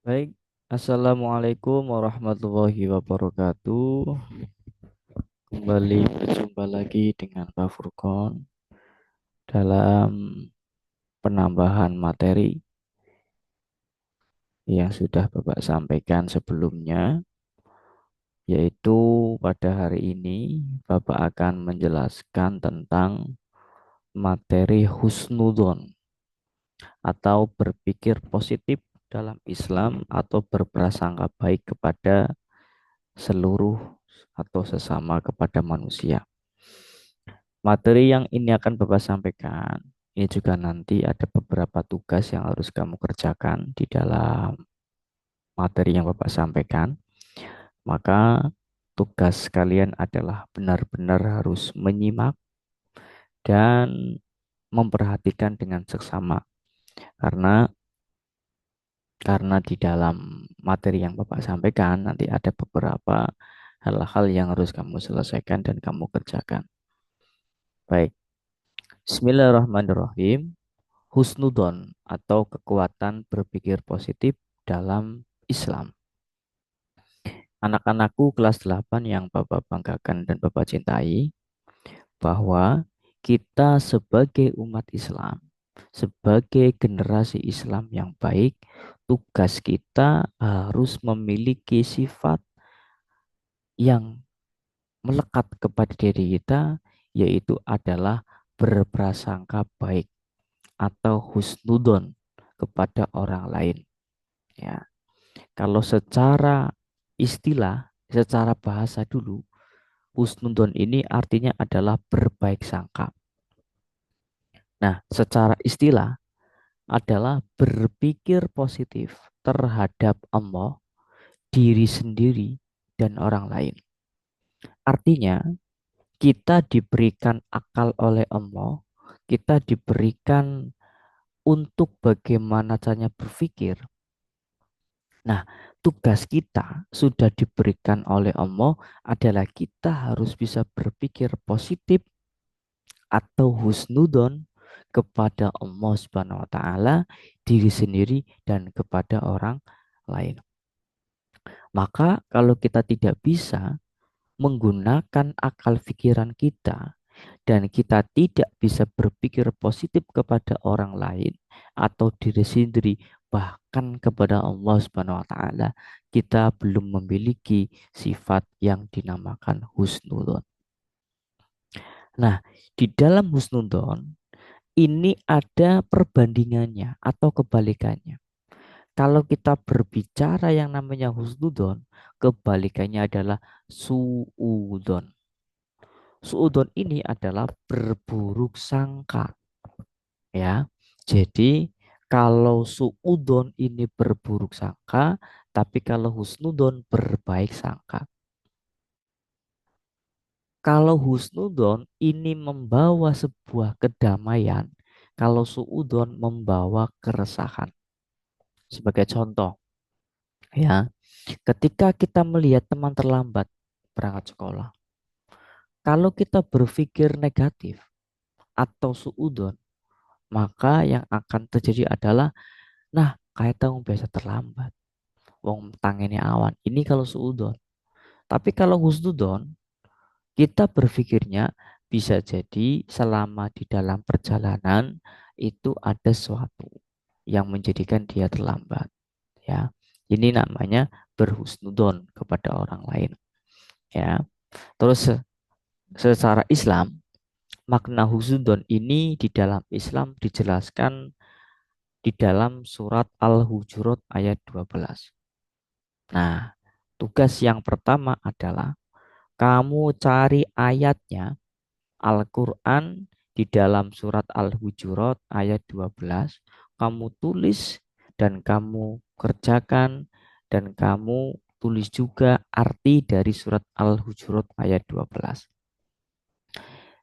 Baik, Assalamualaikum warahmatullahi wabarakatuh. Kembali berjumpa lagi dengan Pak Furkon dalam penambahan materi yang sudah Bapak sampaikan sebelumnya, yaitu pada hari ini Bapak akan menjelaskan tentang materi husnudon atau berpikir positif dalam Islam atau berprasangka baik kepada seluruh atau sesama kepada manusia. Materi yang ini akan Bapak sampaikan, ini juga nanti ada beberapa tugas yang harus kamu kerjakan di dalam materi yang Bapak sampaikan. Maka tugas kalian adalah benar-benar harus menyimak dan memperhatikan dengan seksama. Karena di dalam materi yang Bapak sampaikan nanti ada beberapa hal-hal yang harus kamu selesaikan dan kamu kerjakan. Baik, Bismillahirrahmanirrahim. Husnudon atau kekuatan berpikir positif dalam Islam. Anak-anakku kelas 8 yang Bapak banggakan dan Bapak cintai, bahwa kita sebagai umat Islam, sebagai generasi Islam yang baik, tugas kita harus memiliki sifat yang melekat kepada diri kita, yaitu adalah berprasangka baik atau husnudon kepada orang lain. Ya, kalau secara istilah, secara bahasa dulu, husnudon ini artinya adalah berbaik sangka. Nah, secara istilah adalah berpikir positif terhadap Allah, diri sendiri, dan orang lain. Artinya, kita diberikan akal oleh Allah, kita diberikan untuk bagaimana caranya berpikir. Nah, tugas kita sudah diberikan oleh Allah adalah kita harus bisa berpikir positif atau husnudon kepada Allah Subhanahu wa taala, diri sendiri dan kepada orang lain. Maka kalau kita tidak bisa menggunakan akal pikiran kita dan kita tidak bisa berpikir positif kepada orang lain atau diri sendiri, bahkan kepada Allah Subhanahu wa taala, kita belum memiliki sifat yang dinamakan husnudon. Nah, di dalam husnudon ini ada perbandingannya atau kebalikannya. Kalau kita berbicara yang namanya husnudon, kebalikannya adalah suudon. Suudon ini adalah berburuk sangka, ya. Jadi kalau suudon ini berburuk sangka, tapi kalau husnudon berbaik sangka. Kalau husnudon ini membawa sebuah kedamaian, kalau suudon membawa keresahan. Sebagai contoh, ya, ketika kita melihat teman terlambat berangkat sekolah, kalau kita berpikir negatif atau suudon, maka yang akan terjadi adalah, nah, kayak tahu biasa terlambat. Wong tangene awan. Ini kalau suudon. Tapi kalau husnudon, kita berpikirnya bisa jadi selama di dalam perjalanan itu ada sesuatu yang menjadikan dia terlambat. Ya, ini namanya berhusnudon kepada orang lain. Ya, terus secara Islam, makna husnudon ini di dalam Islam dijelaskan di dalam surat Al-Hujurat ayat 12. Nah, tugas yang pertama adalah kamu cari ayatnya Al-Quran di dalam surat Al-Hujurat ayat 12. Kamu tulis dan kamu kerjakan dan kamu tulis juga arti dari surat Al-Hujurat ayat 12.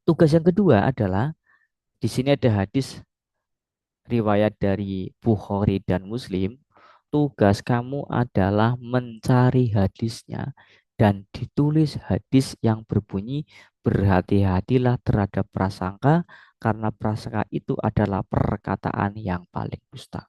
Tugas yang kedua adalah di sini ada hadis riwayat dari Bukhari dan Muslim. Tugas kamu adalah mencari hadisnya dan ditulis hadis yang berbunyi berhati-hatilah terhadap prasangka karena prasangka itu adalah perkataan yang paling dusta.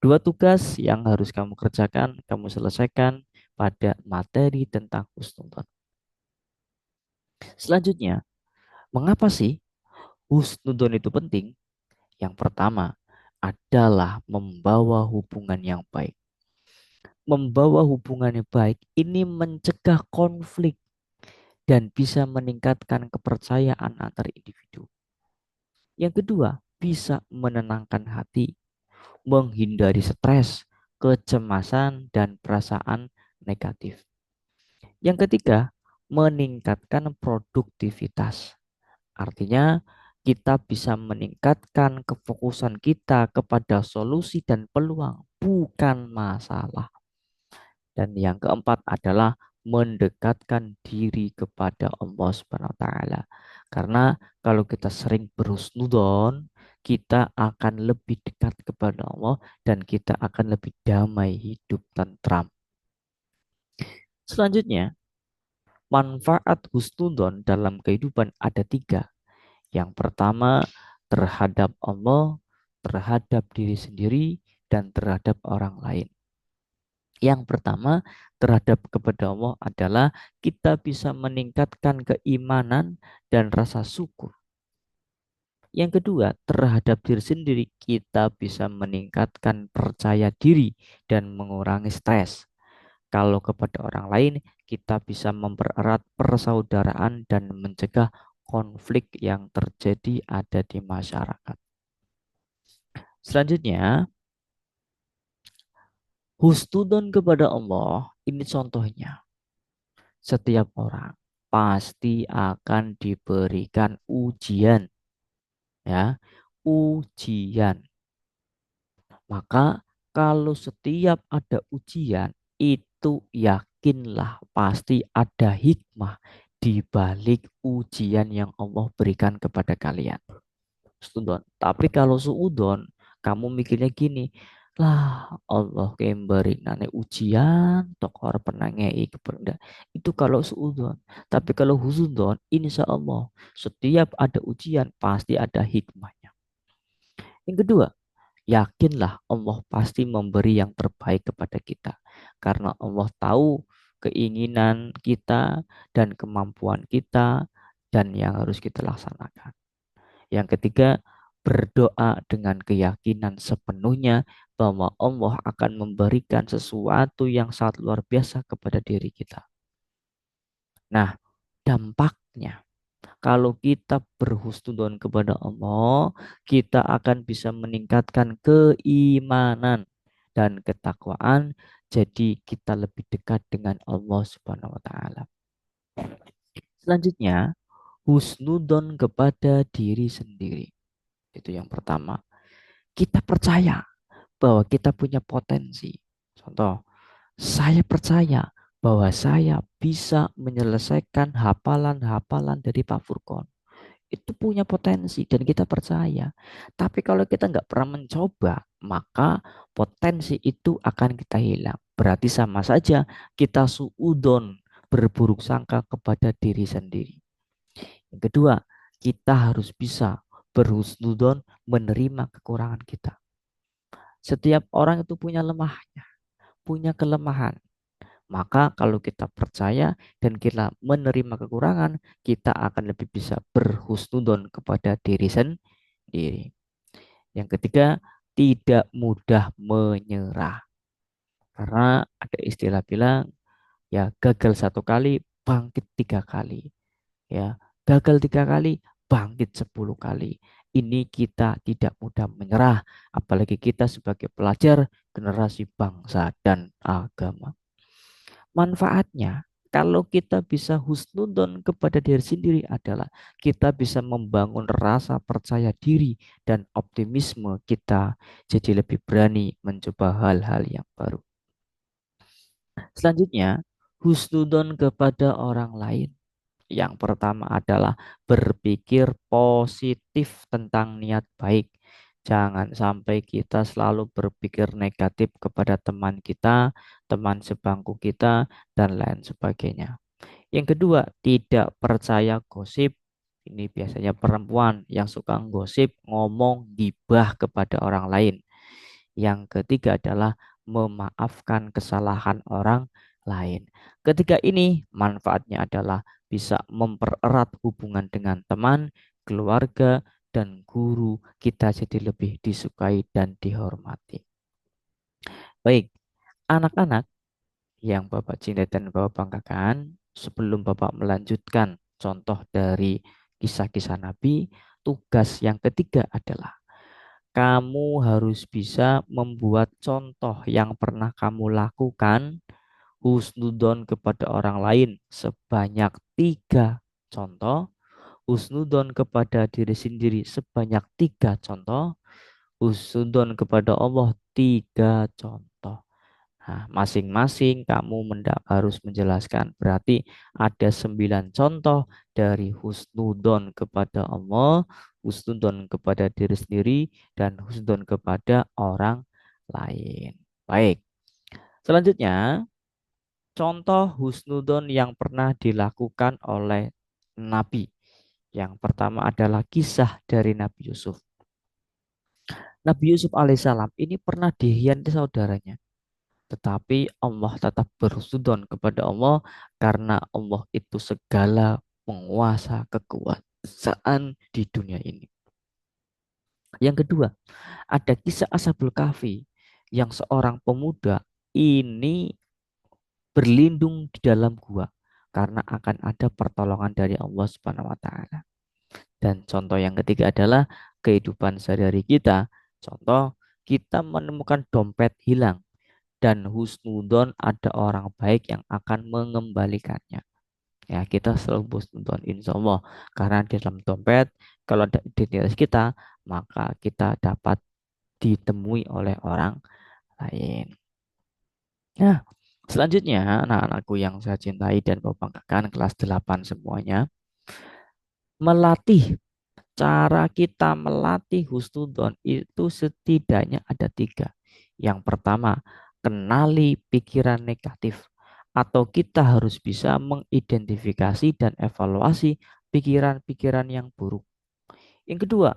Dua tugas yang harus kamu kerjakan, kamu selesaikan pada materi tentang husnudon. Selanjutnya, mengapa sih husnudon itu penting? Yang pertama adalah membawa hubungan yang baik. Membawa hubungan yang baik ini mencegah konflik dan bisa meningkatkan kepercayaan antar individu. Yang kedua, bisa menenangkan hati, menghindari stres, kecemasan, dan perasaan negatif. Yang ketiga, meningkatkan produktivitas. Artinya, kita bisa meningkatkan kefokusan kita kepada solusi dan peluang, bukan masalah. Dan yang keempat adalah mendekatkan diri kepada Allah Subhanahu wa taala. Karena kalau kita sering berhusnudon, kita akan lebih dekat kepada Allah dan kita akan lebih damai hidup tentram. Selanjutnya, manfaat husnudon dalam kehidupan ada tiga. Yang pertama, terhadap Allah, terhadap diri sendiri, dan terhadap orang lain. Yang pertama, terhadap kepada Allah adalah kita bisa meningkatkan keimanan dan rasa syukur. Yang kedua, terhadap diri sendiri, kita bisa meningkatkan percaya diri dan mengurangi stres. Kalau kepada orang lain, kita bisa mempererat persaudaraan dan mencegah konflik yang terjadi ada di masyarakat. Selanjutnya, husnudon kepada Allah, ini contohnya. Setiap orang pasti akan diberikan ujian, ya, ujian. Maka kalau setiap ada ujian, itu yakinlah pasti ada hikmah di balik ujian yang Allah berikan kepada kalian. Sudon. Tapi kalau suudon, kamu mikirnya gini, lah Allah kembali nane ujian tokor pernah ngei kepada itu kalau suudon. Tapi kalau husudon, insya Allah setiap ada ujian pasti ada hikmahnya. Yang kedua, yakinlah Allah pasti memberi yang terbaik kepada kita. Karena Allah tahu keinginan kita dan kemampuan kita dan yang harus kita laksanakan. Yang ketiga, berdoa dengan keyakinan sepenuhnya bahwa Allah akan memberikan sesuatu yang sangat luar biasa kepada diri kita. Nah, dampaknya kalau kita berhusnudon kepada Allah, kita akan bisa meningkatkan keimanan dan ketakwaan. Jadi kita lebih dekat dengan Allah Subhanahu wa taala. Selanjutnya, husnudon kepada diri sendiri. Itu yang pertama. Kita percaya bahwa kita punya potensi. Contoh, saya percaya bahwa saya bisa menyelesaikan hafalan-hafalan dari Pak Furkon. Itu punya potensi dan kita percaya. Tapi kalau kita nggak pernah mencoba, maka potensi itu akan kita hilang. Berarti sama saja kita suudon, berburuk sangka kepada diri sendiri. Yang kedua, kita harus bisa berhusnudon menerima kekurangan kita. Setiap orang itu punya lemahnya, punya kelemahan. Maka kalau kita percaya dan kita menerima kekurangan, kita akan lebih bisa berhusnudon kepada diri sendiri. Yang ketiga, tidak mudah menyerah. Karena ada istilah bilang, ya gagal satu kali, bangkit tiga kali. Ya, gagal tiga kali, bangkit 10 kali. Ini kita tidak mudah menyerah, apalagi kita sebagai pelajar generasi bangsa dan agama. Manfaatnya, kalau kita bisa husnudon kepada diri sendiri adalah kita bisa membangun rasa percaya diri dan optimisme kita jadi lebih berani mencoba hal-hal yang baru. Selanjutnya, husnudon kepada orang lain. Yang pertama adalah berpikir positif tentang niat baik. Jangan sampai kita selalu berpikir negatif kepada teman kita, teman sebangku kita, dan lain sebagainya. Yang kedua, tidak percaya gosip. Ini biasanya perempuan yang suka gosip, ngomong, gibah kepada orang lain. Yang ketiga adalah memaafkan kesalahan orang lain. Ketiga ini manfaatnya adalah bisa mempererat hubungan dengan teman, keluarga, dan guru kita jadi lebih disukai dan dihormati. Baik, anak-anak yang Bapak cintai dan Bapak banggakan, sebelum Bapak melanjutkan contoh dari kisah-kisah Nabi, tugas yang ketiga adalah kamu harus bisa membuat contoh yang pernah kamu lakukan husnudon kepada orang lain sebanyak tiga contoh, husnudon kepada diri sendiri sebanyak tiga contoh, husnudon kepada Allah tiga contoh. Nah, masing-masing kamu harus menjelaskan. Berarti ada 9 contoh dari husnudon kepada Allah, husnudon kepada diri sendiri, dan husnudon kepada orang lain. Baik, selanjutnya contoh husnudon yang pernah dilakukan oleh Nabi. Yang pertama adalah kisah dari Nabi Yusuf. Nabi Yusuf alaihissalam ini pernah dihianati saudaranya. Tetapi Allah tetap bersudon kepada Allah karena Allah itu segala penguasa kekuasaan di dunia ini. Yang kedua, ada kisah Ashabul Kahfi yang seorang pemuda ini berlindung di dalam gua karena akan ada pertolongan dari Allah Subhanahu wa taala. Dan contoh yang ketiga adalah kehidupan sehari-hari kita. Contoh, kita menemukan dompet hilang dan husnudon ada orang baik yang akan mengembalikannya. Ya, kita selalu husnudon insya Allah. Karena di dalam dompet, kalau ada identitas kita, maka kita dapat ditemui oleh orang lain. Nah, selanjutnya anak-anakku yang saya cintai dan banggakan kelas 8 semuanya, melatih. Cara kita melatih husnudon itu setidaknya ada tiga. Yang pertama, kenali pikiran negatif. Atau kita harus bisa mengidentifikasi dan evaluasi pikiran-pikiran yang buruk. Yang kedua,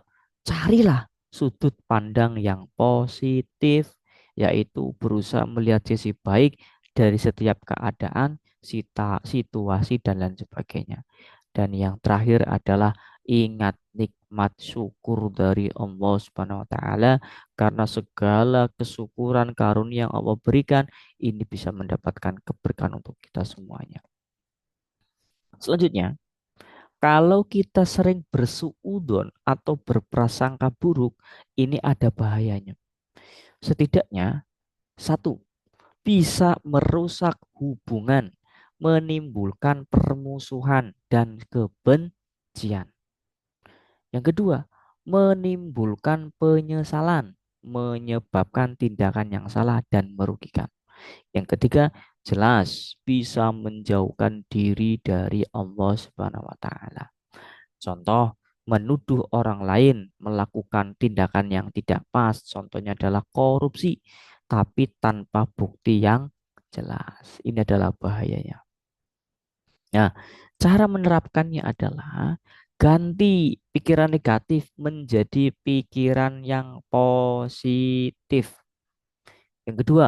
carilah sudut pandang yang positif, yaitu berusaha melihat sisi baik dari setiap keadaan, situasi, dan lain sebagainya. Dan yang terakhir adalah ingat nikmat syukur dari Allah Subhanahu wa taala karena segala kesyukuran karunia yang Allah berikan ini bisa mendapatkan keberkahan untuk kita semuanya. Selanjutnya, kalau kita sering bersuudon atau berprasangka buruk, ini ada bahayanya. Setidaknya satu, bisa merusak hubungan, menimbulkan permusuhan dan kebencian. Yang kedua, menimbulkan penyesalan, menyebabkan tindakan yang salah dan merugikan. Yang ketiga, jelas bisa menjauhkan diri dari Allah Subhanahu wa taala. Contoh, menuduh orang lain melakukan tindakan yang tidak pas, contohnya adalah korupsi, tapi tanpa bukti yang jelas. Ini adalah bahayanya. Nah, cara menerapkannya adalah ganti pikiran negatif menjadi pikiran yang positif. Yang kedua,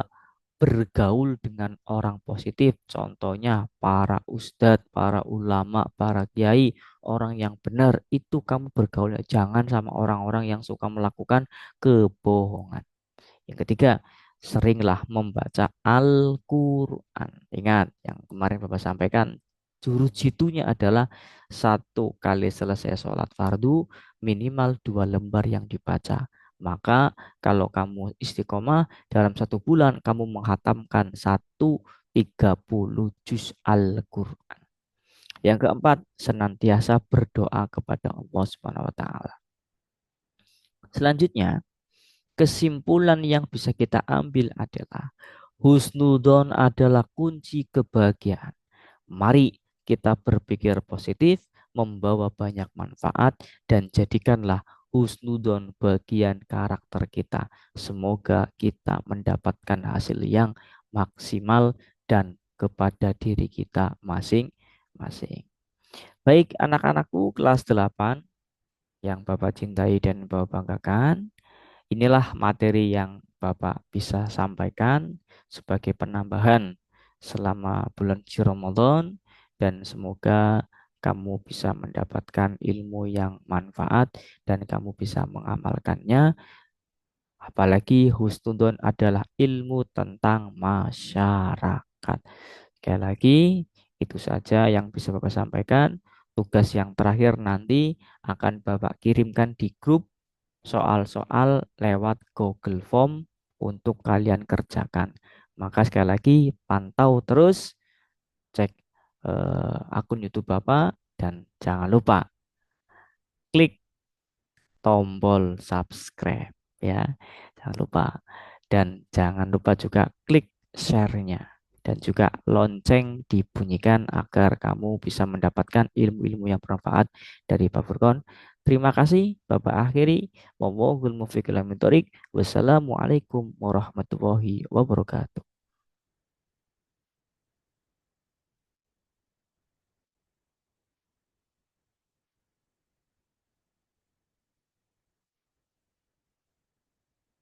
bergaul dengan orang positif. Contohnya para ustadz, para ulama, para kiai, orang yang benar. Itu kamu bergaul. Jangan sama orang-orang yang suka melakukan kebohongan. Yang ketiga, seringlah membaca Al-Quran. Ingat, yang kemarin Bapak sampaikan, juru jitunya adalah 1 kali selesai sholat fardu, minimal 2 lembar yang dibaca. Maka kalau kamu istiqomah dalam 1 bulan, kamu menghatamkan 30 juz Al-Quran. Yang keempat, senantiasa berdoa kepada Allah Subhanahu wa taala. Selanjutnya, kesimpulan yang bisa kita ambil adalah husnudon adalah kunci kebahagiaan. Mari kita berpikir positif, membawa banyak manfaat, dan jadikanlah husnudon bagian karakter kita. Semoga kita mendapatkan hasil yang maksimal dan kepada diri kita masing-masing. Baik anak-anakku kelas 8 yang Bapak cintai dan Bapak banggakan. Inilah materi yang Bapak bisa sampaikan sebagai penambahan selama bulan suci Ramadan, dan semoga kamu bisa mendapatkan ilmu yang manfaat dan kamu bisa mengamalkannya. Apalagi husnudon adalah ilmu tentang masyarakat. Sekali lagi, itu saja yang bisa Bapak sampaikan. Tugas yang terakhir nanti akan Bapak kirimkan di grup soal-soal lewat Google Form untuk kalian kerjakan. Maka sekali lagi, pantau terus, cek akun YouTube Bapak, dan jangan lupa klik tombol subscribe ya. Jangan lupa. Dan jangan lupa juga klik share-nya. Dan juga lonceng dibunyikan agar kamu bisa mendapatkan ilmu-ilmu yang bermanfaat dari Pak Furkon. Terima kasih. Bapak akhiri. Wallahul muwaffiq ila aqwamit thoriq. Wassalamualaikum warahmatullahi wabarakatuh.